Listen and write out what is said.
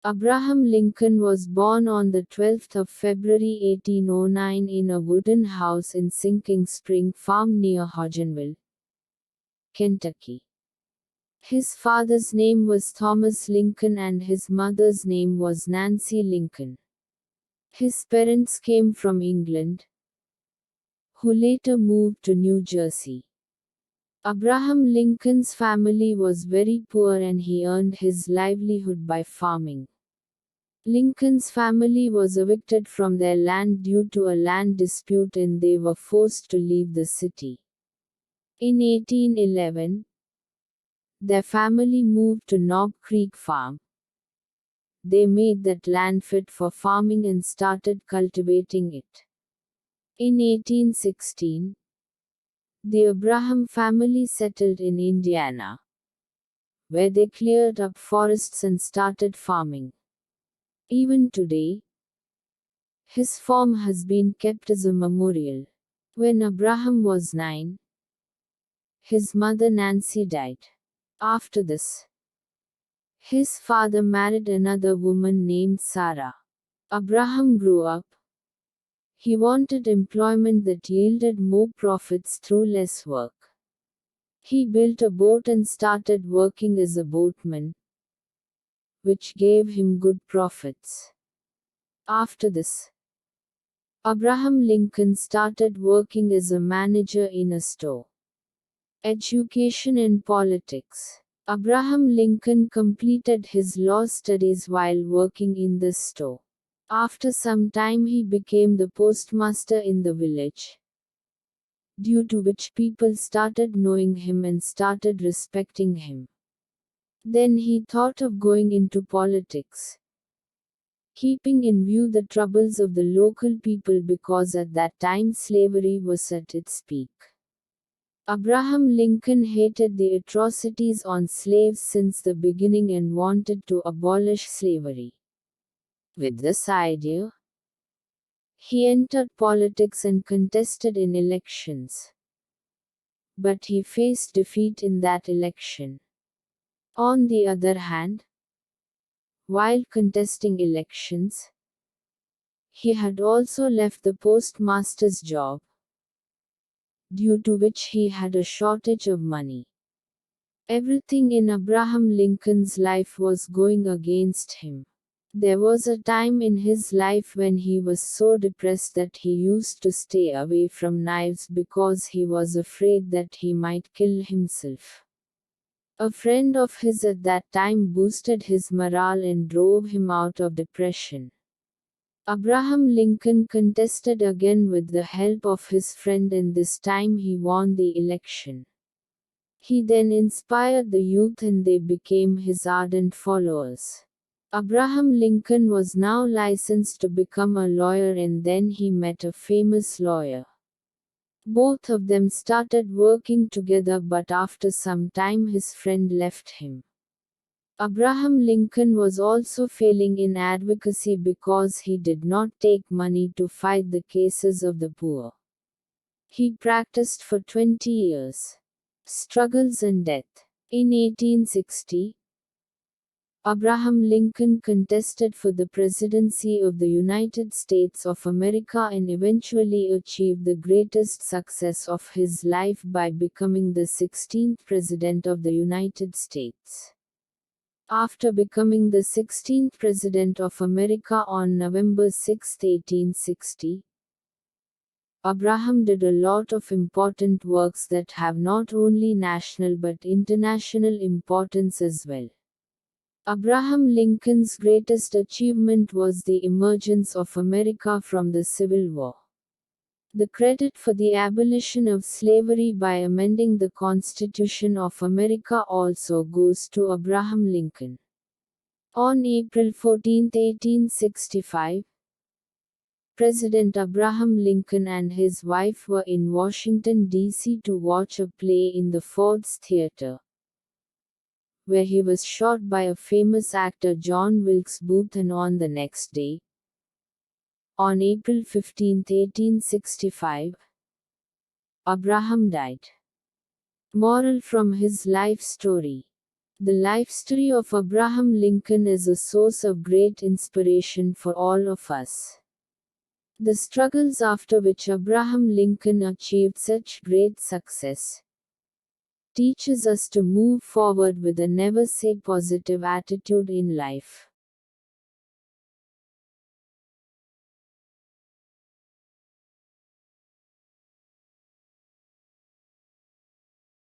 Abraham Lincoln was born on the 12th of February 1809 in a wooden house in Sinking Spring Farm near Hodgenville, Kentucky. His father's name was Thomas Lincoln and his mother's name was Nancy Lincoln. His parents came from England, who later moved to New Jersey. Abraham Lincoln's family was very poor and he earned his livelihood by farming. Lincoln's family was evicted from their land due to a land dispute and they were forced to leave the city. In 1811, their family moved to Knob Creek Farm. They made that land fit for farming and started cultivating it. In 1816, the Abraham family settled in Indiana, where they cleared up forests and started farming. Even today, his farm has been kept as a memorial. When Abraham was 9, his mother Nancy died. After this, his father married another woman named Sarah. Abraham grew up. He wanted employment that yielded more profits through less work. He built a boat and started working as a boatman, which gave him good profits. After this, Abraham Lincoln started working as a manager in a store. Education and politics. Abraham Lincoln completed his law studies while working in the store. After some time he became the postmaster in the village, due to which people started knowing him and started respecting him. Then he thought of going into politics, keeping in view the troubles of the local people because at that time slavery was at its peak. Abraham Lincoln hated the atrocities on slaves since the beginning and wanted to abolish slavery. With this idea, he entered politics and contested in elections. But he faced defeat in that election. On the other hand, while contesting elections, he had also left the postmaster's job, due to which he had a shortage of money. Everything in Abraham Lincoln's life was going against him. There was a time in his life when he was so depressed that he used to stay away from knives because he was afraid that he might kill himself. A friend of his at that time boosted his morale and drove him out of depression. Abraham Lincoln contested again with the help of his friend and this time he won the election. He then inspired the youth and they became his ardent followers. Abraham Lincoln was now licensed to become a lawyer and then he met a famous lawyer. Both of them started working together but after some time his friend left him. Abraham Lincoln was also failing in advocacy because he did not take money to fight the cases of the poor. He practiced for 20 years. Struggles and death. In 1860, Abraham Lincoln contested for the presidency of the United States of America and eventually achieved the greatest success of his life by becoming the 16th President of the United States. After becoming the 16th President of America on November 6, 1860, Abraham did a lot of important works that have not only national but international importance as well. Abraham Lincoln's greatest achievement was the emergence of America from the Civil War. The credit for the abolition of slavery by amending the Constitution of America also goes to Abraham Lincoln. On April 14, 1865, President Abraham Lincoln and his wife were in Washington, D.C. to watch a play in the Ford's Theater, where he was shot by a famous actor John Wilkes Booth and on the next day, on April 15, 1865, Abraham died. Moral from his life story. The life story of Abraham Lincoln is a source of great inspiration for all of us. The struggles after which Abraham Lincoln achieved such great success teaches us to move forward with a never say positive attitude in life.